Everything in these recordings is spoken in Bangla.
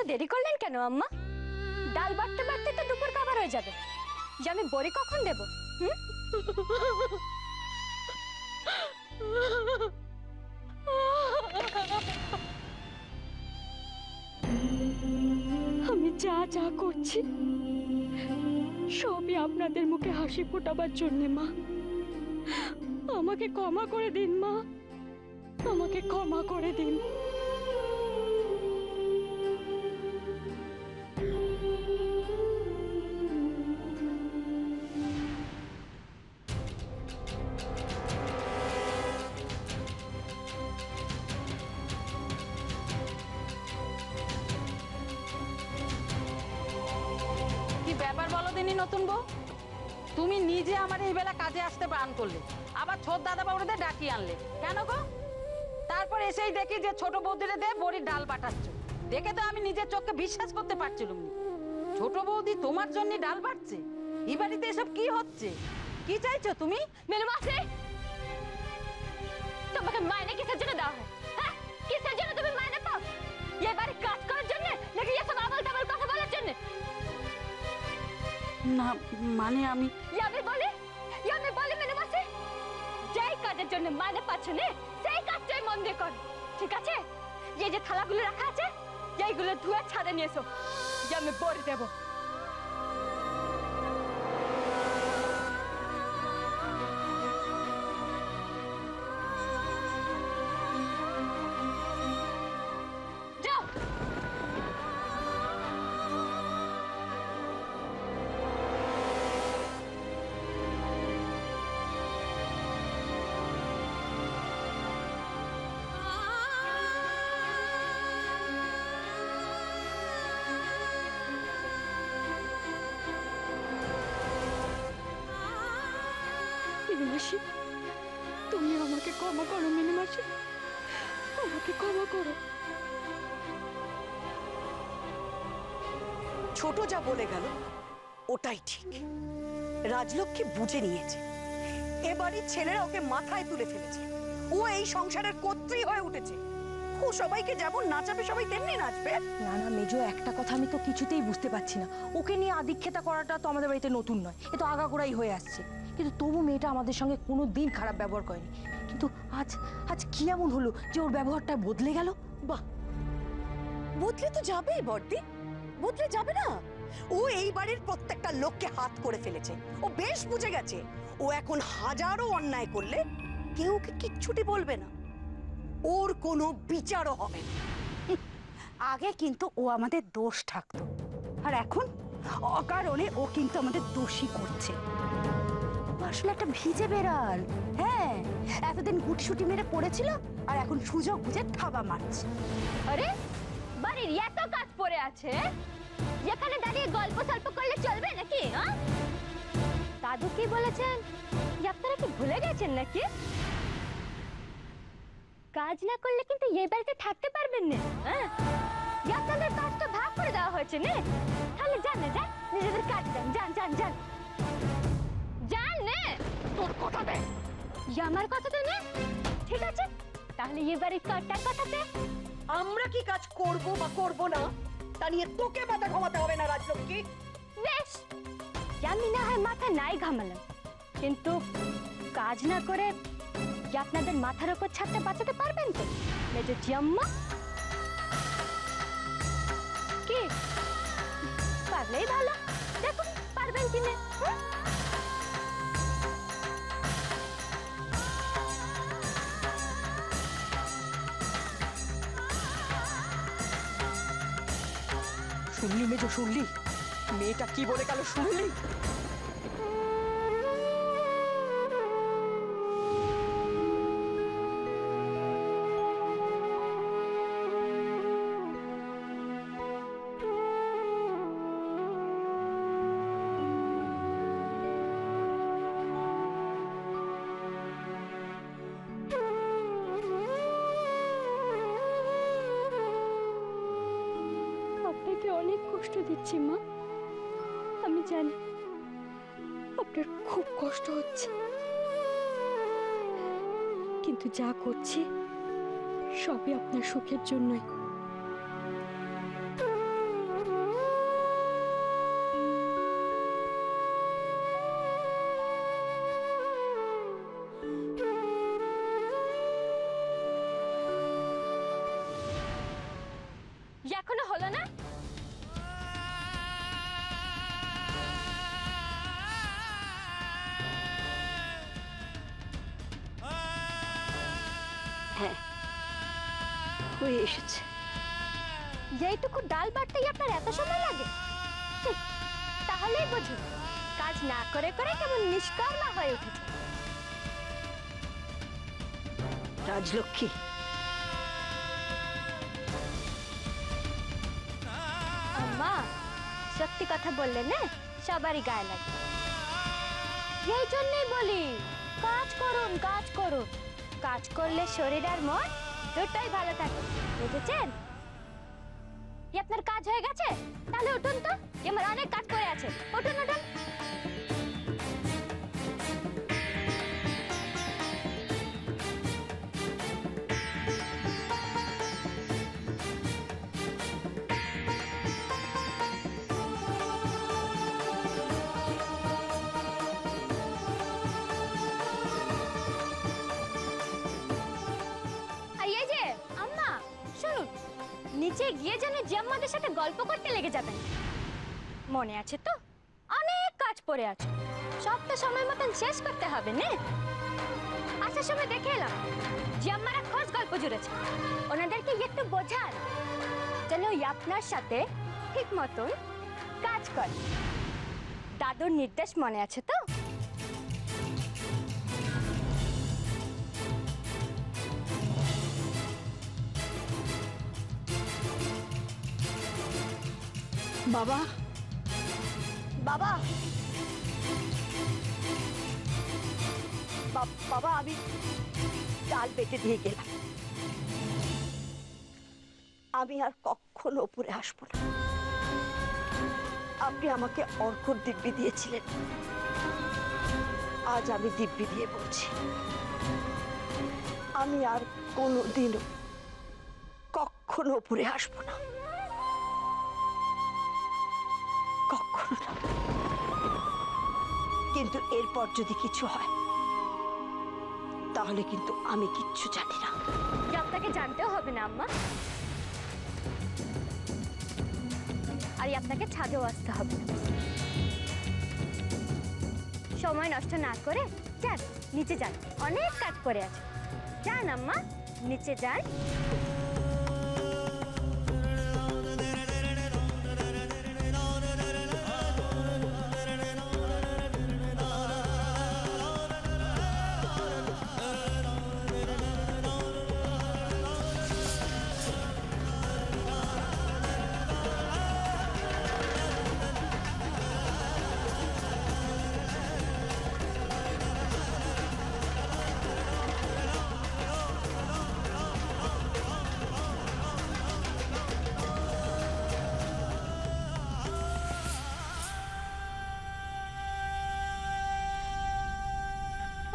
দেরি করলেন কেন আম্মা? ডাল বাটতে বাটতে তো দুপুর খাবার হয়ে যাবে। যে আমি বড়ি কখন দেব? আমি যা যা করছি সবই আপনাদের মুখে হাসি ফোটাবার জন্য মা। আমাকে ক্ষমা করে দিন মা, আমাকে ক্ষমা করে দিন। কি ব্যাপার বলো দিনি নতুন বউ? তুমি নিজে আমার এই বেলা কাজে আসতে বারণ করলে, আবার ছোট দাদা বাবুদের ডাকিয়ে আনলে কেন গো? তারপর এসেই দেখি যে ছোট বৌদিরে দিয়ে বড়ির ডাল বাটাচ্ছ। দেখে তো আমি নিজের চোখকে বিশ্বাস করতে পারছিলাম না। ছোট বৌদি তোমার জন্য ডাল বাটছে? এই বাড়িতে এসব কি হচ্ছে? কি চাইছো তুমি? মেলমাসি, তোমাকে মাইনে কিসের জন্য দেওয়া হয়? হ্যাঁ, কিসের জন্য তুমি মাইনে পাও? এই বাড়ি কাজ করার জন্য নাকি এসব আবল তাবল কথা বলার জন্য? না মানে আমি বলি মেলমাসি, যেই কাজের জন্য মাইনে পাচ্ছ না সেই কাজটাই মন দিয়ে করো, ঠিক আছে? এই যে থালাগুলো রাখা আছে এইগুলো ধুয়ে ছাদে নিয়ে এসো, যে আমি বড়ি দেবো। মিনিমাসি, তুমি আমাকে ক্ষমা করো মিনিমাসি, আমাকে ক্ষমা করো। ছোট যা বলে গেল ওটাই ঠিক। রাজলক্ষ্মী বুঝে নিয়েছে, এবারই ছেলেরা ওকে মাথায় তুলে ফেলেছে। ও এই সংসারের কর্ত্রী হয়ে উঠেছে। ও সবাইকে যেমন নাচাবে সবাই তেমনি নাচবে। না না মেজো, একটা কথা আমি তো কিছুতেই বুঝতে পারছি না। ওকে নিয়ে আদিক্ষেতা করাটা তো আমাদের বাড়িতে নতুন নয়, এ তো আগাগোড়াই হয়ে আসছে। কিন্তু তবু মেয়েটা আমাদের সঙ্গে কোনো দিন খারাপ ব্যবহার করেনি। কিন্তু আজ আজ কি এমন হলো যে ওর ব্যবহারটা বদলে গেল? বাহ, বদলে তো যাবেই বর্দি, বদলে যাবে না? ও এই বাড়ির প্রত্যেকটা লোককে হাত করে ফেলেছে। ও বেশ বুঝে গেছে ও এখন হাজারো অন্যায় করলে কেউ ওকে কিচ্ছুটি বলবে না, ওর কোনো বিচারও হবে না। আগে কিন্তু ও আমাদের দোষ থাকতো, আর এখন অকারণে ও কিন্তু আমাদের দোষী করছে। আসলে একটা ভিজে বেড়াল। হ্যাঁ, এতদিন গুটসুটি মেরে পড়েছিল আর এখন সুযোগ বুঝে থাবা মারছে। আরে বাড়ির এত কাজ পড়ে আছে, এখানে দাঁড়িয়ে গল্প সল্প করলে চলবে নাকি? দাদু কি বলেছেন আপনারা কি ভুলে গেছেন নাকি? কাজ না করলে কিন্তু এই বাড়িতে থাকতে পারবেন না। আপনাদের কাজটা ভাগ করে দেওয়া হয়েছে না, তাহলে যান না, যান নিজেদের কাজ যান, যান যান যান যান নে। তোর কথা দে, আমার কথা তো নে। ঠিক আছে, তাহলে এই বাড়ির কাজটার কথাতে আমরা কি কাজ করব বা করব না তা নিয়ে তোকে মাথা ঘামাতে হবে না রাজলক্ষ্মী। বেশ, আমি না হয় মাথা নাই ঘামালাম, কিন্তু কাজ না করে আপনাদের মাথার উপর ছাদটা বাঁচাতে পারবেন তো মেজো জিয়াম্মা? কি পারলেই ভালো, দেখুন পারবেন কিনা। শুনলি মেজো, শুনলি মেয়েটা কি বলে গেল? শুনলি? আপনাকে অনেক কষ্ট দিচ্ছি মা, আমি জানি আপনার খুব কষ্ট হচ্ছে, কিন্তু যা করছি সবই আপনার সুখের জন্যই। হ্যাঁ, হয়ে এসেছে। এইটুকু ডাল বাটতেই আপনার এত সময় লাগে? তাহলেই বুঝুন কাজ না করে করে কেমন নিষ্কর্মা হয়ে উঠেছে। রাজলক্ষ্মী, আম্মা সত্যি কথা বললে না সবারই গায়ে লাগে। এই জন্যই বলি কাজ করুন, কাজ করুন। কাজ করলে শরীর আর মন দুটোই ভালো থাকে, বুঝেছেন? আপনার কাজ হয়ে গেছে? তাহলে উঠুন তো, আমার অনেক কাজ করে আছে। উঠুন উঠুন। নিচে গিয়ে যেন জাম্মাদের সাথে গল্প করতে লেগে যাবেন, মনে আছে তো? অনেক কাজ পড়ে আছে, সব তো সময় মতন শেষ করতে হবে না? আসার সময় দেখে এলাম জাম্মারা খোঁজ গল্প জুড়েছে। ওনাদেরকে একটু বোঝান যেন ওই আপনার সাথে ঠিক মতন কাজ করে। দাদুর নির্দেশ মনে আছে তো? বাবা, বাবা, বাবা, আমি ডাল বেটে দিয়ে গেলাম। আমি আর কখনো উপরে আসবো না। আপনি আমাকে অর্ঘ্য দিব্যি দিয়েছিলেন, আজ আমি দিব্যি দিয়ে বলছি আমি আর কোনোদিনও কখনো উপরে আসবো না, কখনো না। কিন্তু এরপর যদি কিছু হয় তাহলে কিন্তু আমি কিচ্ছু জানি না। আপনাকে জানতেও হবে না আম্মা, আর আপনাকে ছাদেও আসতে হবে না। সময় নষ্ট না করে যান, নিচে যান, অনেক কাজ করে আছে। যান আম্মা, নিচে যান।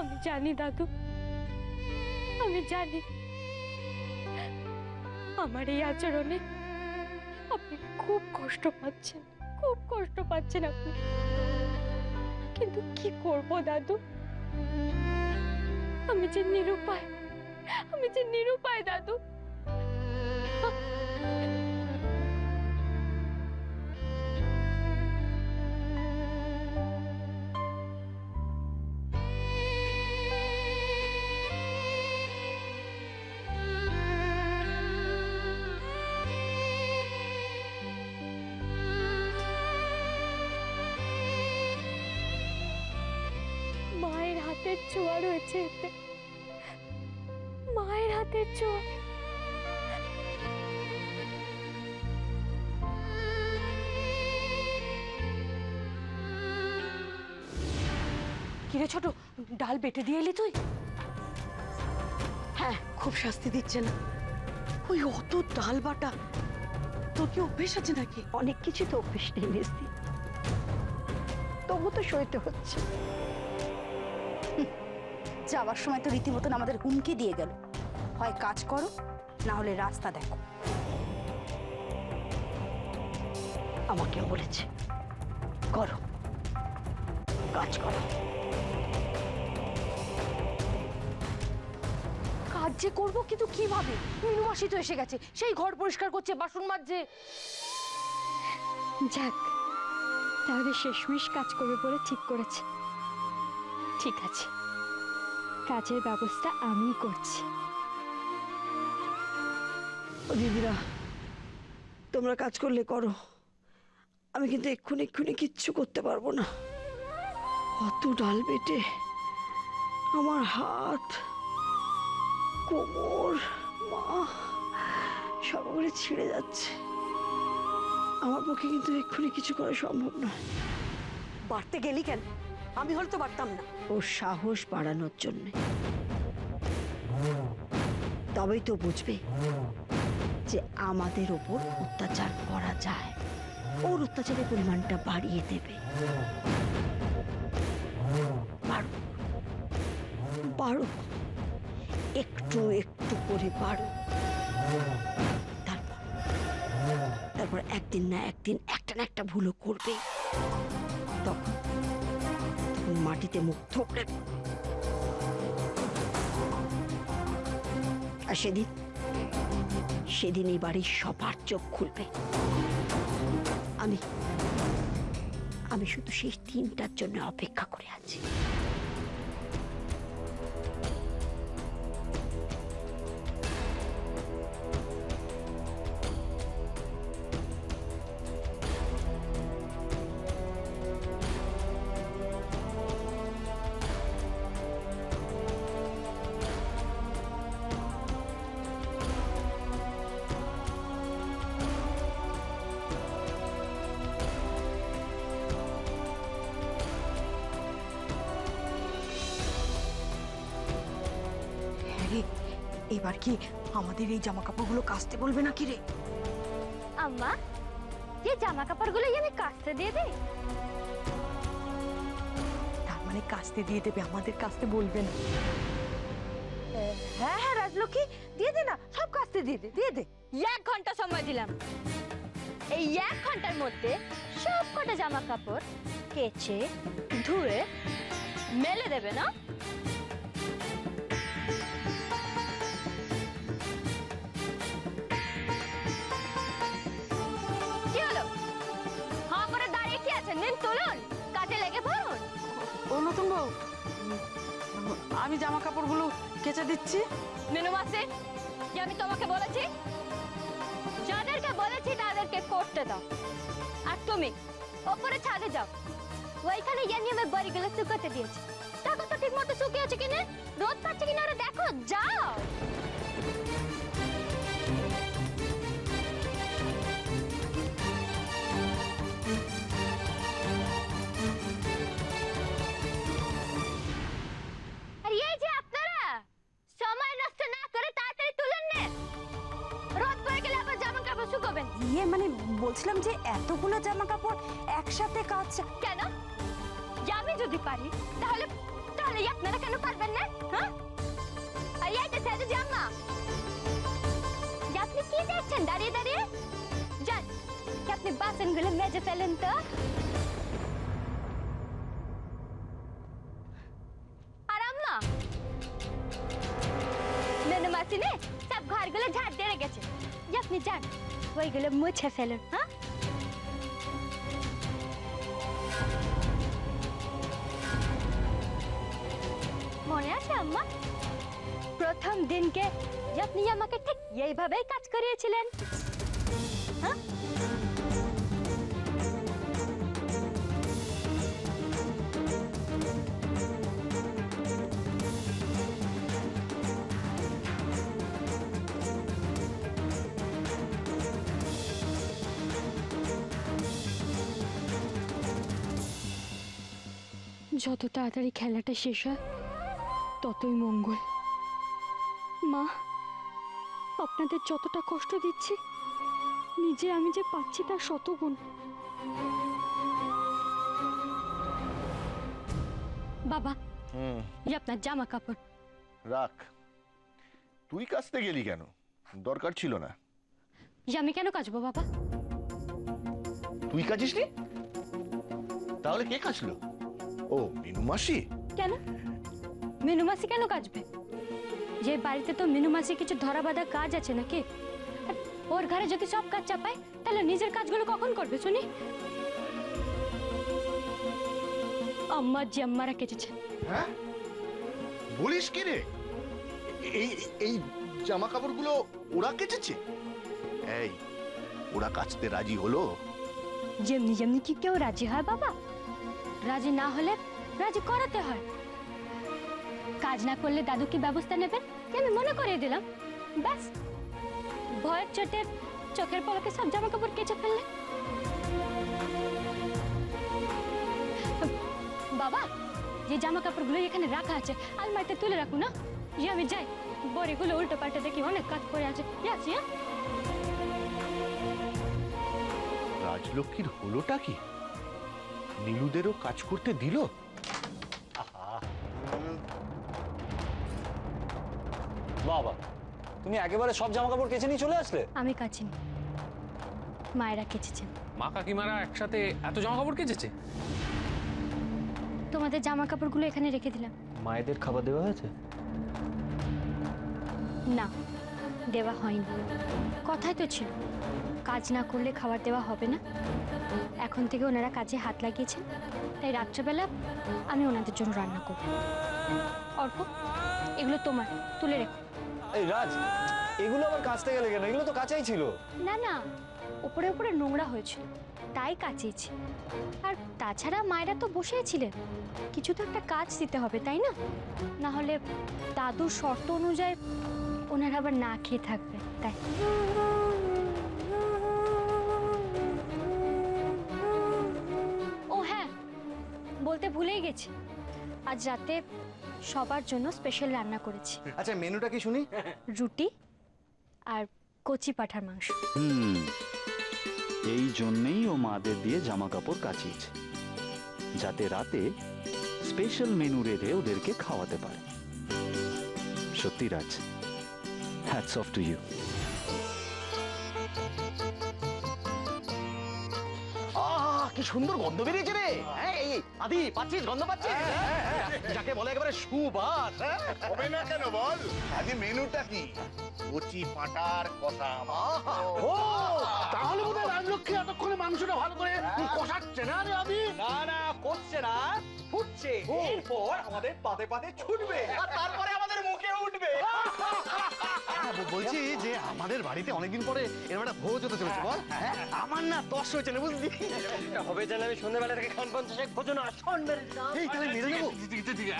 আমি জানি দাদু, আমি জানি আমার এই আচরণে আপনি খুব কষ্ট পাচ্ছেন, খুব কষ্ট পাচ্ছেন আপনি। কিন্তু কি করব দাদু, আমি যে নিরুপায়, আমি যে নিরুপায় দাদু। মায়ের হাতের ছোঁয়া রয়েছে এতে, মায়ের হাতের ছোঁয়া। কিরে ছোট, ডাল বেটে দিয়ে এলি তুই? হ্যাঁ, খুব শাস্তি দিচ্ছে না? ওই অত ডাল বাটা, তোর কি অভ্যেস আছে নাকি? অনেক কিছু তো অভ্যেস নেই মিস্তি, তবু তো সইতে হচ্ছে। যাওয়ার সময় তো রীতিমতন আমাদের হুমকি দিয়ে গেল, হয় কাজ করো না হলে রাস্তা দেখো। আমাকেও বলেছে করো, কাজ করো। কাজ যে করবো, কিন্তু কিভাবে? মিনু মাসি তো এসে গেছে, সেই ঘর পরিষ্কার করছে, বাসন মাজছে। যাক, তাহলে শেষমেশ কাজ করবে বলে ঠিক করেছে। ঠিক আছে, কাজের ব্যবস্থা আমি করছি। ও দিদিরা, তোমরা কাজ করলে করো, আমি কিন্তু এক্ষুনি এক্ষুনি কিচ্ছু করতে পারবো না। অত ডাল বেটে আমার হাত, কোমর, মা সব করে ছিঁড়ে যাচ্ছে। আমার পক্ষে কিন্তু এক্ষুনি কিছু করা সম্ভব নয়। বাড়তে গেলি কেন? আমি হলে তো পারতাম না। ওর সাহস বাড়ানোর জন্য। তবেই তো বুঝবে যে আমাদের ওপর অত্যাচার করা যায়। ওর অত্যাচারের পরিমাণটা বাড়িয়ে দেবে। বাড়ো বাড়ো, একটু একটু করে বাড়ো। তারপর একদিন না একদিন একটা না একটা ভুলও করবে। তখন মাটিতে মুখ থোপড়ে পড়বে। আর সেদিন এই বাড়ির সবার চোখ খুলবে। আমি শুধু সেই দিনটার জন্য অপেক্ষা করে আছি। এবার কি আমাদের এই জামা কাপড়গুলো কাচতে বলবে নাকি রে? আম্মা, যে জামা কাপড়গুলো আমি কাচতে দিয়ে দিই? তার মানে কাচতে দিয়ে দেবে, আমাদের কাচতে বলবে না? হ্যাঁ হ্যাঁ রাজলক্ষ্মী, দিয়ে দে না, সব কাচতে দিয়ে দে, দিয়ে দে। 1 ঘন্টা সময় দিলাম। এই 1 ঘন্টার মধ্যে সব কটা জামা কাপড় কেচে ধুয়ে মেলে দেবে না? কি হলো? হাঁ করে দাঁড়িয়ে কি আছেন? নিন তুলুন, কাজে লেগে পড়ুন। ও নতুন বউ, আমি জামা কাপড়গুলো কেচে দিচ্ছি। মেনু মাসি, যে আমি তোমাকে বলেছি, যাদেরকে বলেছি তাদেরকে করতে দাও। আর তুমি ওপরে ছাদে যাও, ওইখানে আমি বাড়িগুলো শুকাতে দিয়েছি। দেখো তো ঠিক মতো শুকিয়েছে কিনা, রোদ পাচ্ছে কিনা, ওরা দেখো, যাও। আর এই যে আপনারা সময় নষ্ট না করে তাড়াতাড়ি তুলেন না, রোদ পড়ে গেলে আবার জামা কাপড় শুকাবেন। ইয়ে মানে বলছিলাম যে এতগুলো জামা কাপড় একসাথে কাচা কেন? আমি যদি পারি তাহলে তাহলে আপনারা কেন পারবেন না? হ্যাঁ, আর এইটা সাথে জামা, আপনি কি দেখছেন দাঁড়িয়ে দাঁড়িয়ে? যান, আপনি বাসনগুলো মেজে ফেলেন তো। আর আম্মা, মেনু মাসি নে সব ঘরগুলো ঝাড় দিয়ে রেখেছে, আপনি যান ওইগুলো মুছে ফেলুন। হ্যাঁ, মনে আছে আম্মা, প্রথম দিনকে আপনি আমাকে ঠিক এইভাবেই কাজ করিয়েছিলেন? হ্যাঁ, যত তাড়াতাড়ি খেলাটা শেষ হয় ততই মঙ্গল। মা, আপনাদের যতটা কষ্ট দিচ্ছি নিজে আমি যে পাচ্ছি তার শতগুণ। বাবা, আপনার জামা কাপড় রাখ। তুই কাচতে গেলি কেন? দরকার ছিল না। আমি কেন কাচবো বাবা? তুই কাচিসনি? তাহলে কে কাচলো? ও, মিনু মাসি। কেন মিনু মাসি কেন কাচবে? যে বাড়িতে তো মিনু মাসি কিছু ধরা বাঁধা কাজ আছে নাকি? আর ওর ঘরে যদি সব কাজ চাপায় তাহলে নিজের কাজগুলো কখন করবে শুনি? আম্মা জাম্মারা কেটেছে। হ্যাঁ, বলিস কি রে? এই এই জামা কাপড়গুলো ওরা কেচেছে? এই, ওরা কাচতে রাজি হলো? যেমনি যেমনি কি কেউ রাজি হয় বাবা? রাজি না হলে রাজি করাতে হয়। কাজ না করলে দাদু কি ব্যবস্থা নেবেন আমি মনে করিয়ে দিলাম, ব্যাস। ভয়ের চোটে চোখের পলকে সব জামা কাপড় কেচে ফেললে। বাবা, যে জামা কাপড়গুলো এখানে রাখা আছে আলমারিতে তুলে রাখুন না। আমি যাই, বড়িগুলো উল্টো পাল্টে দেখি অনেক কাজ পড়ে আছে। যাচ্ছি। রাজলক্ষ্মীর হলোটা কি? নীলুদেরও কাজ করতে দিল? বাবা, তুমি একেবারে সব জামা কাপড় কেচে নিয়ে চলে আসলে? আমি কাচিনি, মায়েরা কেচেছেন। মা কাকিমারা একসাথে এত জামা কাপড় কেচেছে? তোমাদের জামা কাপড়গুলো এখানে রেখে দিলাম। মায়েদের খাবার দেওয়া হয়েছে? না, দেওয়া হয়নি। কথাই তো ছিল কাজ না করলে খাবার দেওয়া হবে না। এখন থেকে ওনারা কাজে হাত লাগিয়েছেন, তাই রাত্রেবেলা আমি ওনাদের জন্য রান্না করব। অর্ক, এগুলো তোমার, তুলে রেখো। এই রাজ, এগুলো আবার কাচতে গেলে কেন? এগুলো তো কাঁচাই ছিল। না না, উপরে উপরে নোংরা হয়েছিল তাই কাচিয়েছি। আর তাছাড়া মায়েরা তো বসেই ছিলেন, কিছু তো একটা কাজ দিতে হবে তাই না? না হলে দাদুর শর্ত অনুযায়ী ওনারা আবার না খেয়ে থাকবে, তাই। ও হ্যাঁ, বলতে ভুলেই গেছি, আজ রাতে সবার জন্য স্পেশাল রান্না করেছি। আচ্ছা, মেনুটা কি শুনি? রুটি আর কচি পাঁঠার মাংস। এই জন্যেই ও মাদের দিয়ে জামা কাপড় কাচিয়েছে, যাতে রাতে স্পেশাল মেনু রেঁধে ওদেরকে খাওয়াতে পারে। সত্যি রাজ, হ্যাটস অফ টু ইউ। কি সুন্দর গন্ধ বেরিয়েছে রে! এই আদি, পাচ্ছিস? গন্ধ পাচ্ছিস? যাকে বলে একেবারে সুবাস। হবে না কেন বল? আজকে মেনুটা কি? কচি পাঁটার কষা। ও, তাহলে বোধহয় রাজলক্ষ্মী এতক্ষণে মাংসটা ভালো করে কষাচ্ছে না রে আদি? না না, করছে না, ফুটছে। এরপর আমাদের পাতে পাতে ছুটবে আর তারপরে আমাদের মুখে উঠবে। বলছি যে আমাদের বাড়িতে অনেকদিন পরে এরকম একটা ভোজ হতে চলেছে, বল? আমার না তস হয়েছে, বুঝলি? হবে যেন আমি সন্ধ্যাবেলা থেকে খান 50 ভোজন আসন মেরে দিলাম। এই তাহলে মেরে নেবো।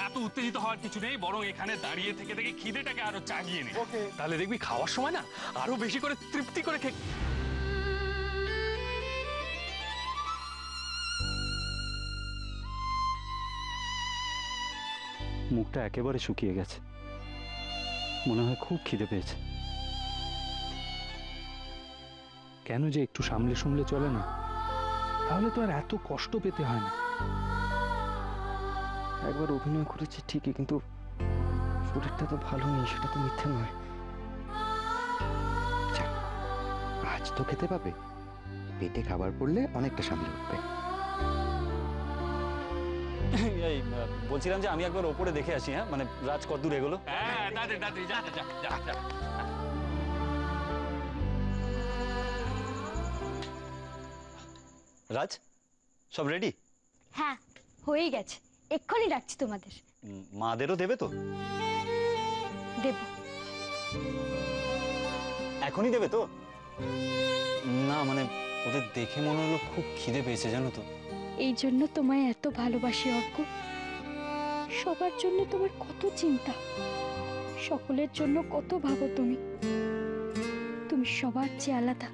এত উত্তেজিত হওয়ার কিছু নেই, বরং এখানে দাঁড়িয়ে থেকে থেকে খিদেটাকে আরো চাগিয়ে নে। তাহলে দেখবি খাওয়ার সময় না আরো বেশি করে তৃপ্তি করে খেয়ে। মুখটা একেবারে শুকিয়ে গেছে, মনে হয় খুব খিদে পেয়েছে। কেন যে একটু সামলে সামলে চলে না, তাহলে তো আর এত কষ্ট পেতে হয় না। একবার অভিনয় করেছি ঠিকই, কিন্তু শরীরটা তো ভালো নেই, সেটা তো মিথ্যে নয়। আজ তো খেতে পাবে, পেটে খাবার পড়লে অনেকটা সামলে উঠবে। এই বলছিলাম যে আমি একবার ওপরে দেখে আসি। হ্যাঁ, মানে রাজ কতদূর এগোলো? হ্যাঁ, দাদা দাদি, যা যা যা যা। রাজ, সব রেডি? হ্যাঁ, হয়ে গেছে, এক্ষুনি রাখছি তোমাদের। মাদেরও দেবে তো? দেব। এখনই দেবে তো? না মানে ওদের দেখে মনে হলো খুব খিদে পেয়েছে, জানো তো। এই জন্য তোমায় এত ভালোবাসি অর্ক। সবার জন্য তোমার কত চিন্তা, সকলের জন্য কত ভাবো তুমি। তুমি সবার চেয়ে আলাদা।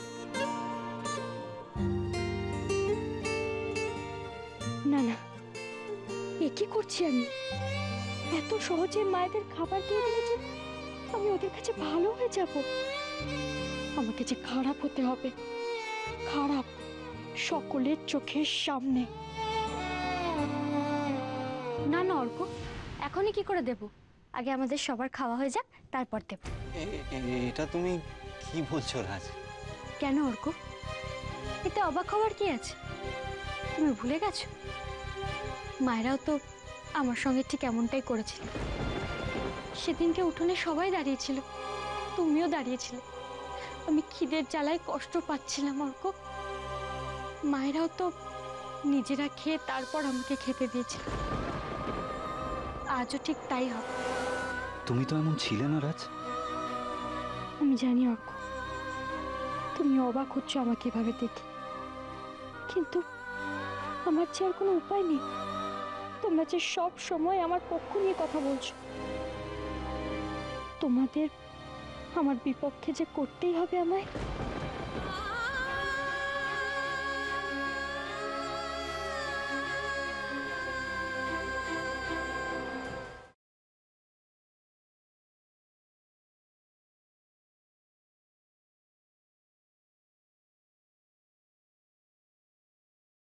না না, এ কি করছি আমি? এত সহজে মায়েদের খাবার দিয়ে দিলে যে আমি ওদের কাছে ভালো হয়ে যাব। আমাকে যে খারাপ হতে হবে, খারাপ, সকলের চোখের সামনে। না না অর্ক, এখনই কি করে দেব? আগে আমাদের সবার খাওয়া হয়ে যাক, তারপর দেব। এটা তুমি কি বলছো রাজ? কেন অর্ক, এতে অবাক হওয়ার কি আছে? তুমি ভুলে গেছো? মায়েরাও তো আমার সঙ্গে ঠিক এমনটাই করেছিল। সেদিনকে উঠোনে সবাই দাঁড়িয়েছিল, তুমিও দাঁড়িয়েছিলে। আমি খিদের জ্বালায় কষ্ট পাচ্ছিলাম অর্ক। মায়েরাও তো নিজেরা খেয়ে তারপর আমাকে খেতে দিয়েছিল। আজও ঠিক তাই হবে। তুমি তো এমন ছিলে না রাজ, আমি জানি অর্ক, তুমি অবাক হচ্ছ আমাকে এভাবে দেখে, কিন্তু আমার যে আর কোনো উপায় নেই। তোমরা যে সব সময় আমার পক্ষ নিয়ে কথা বলছো, তোমাদের আমার বিপক্ষে যে করতেই হবে আমায়।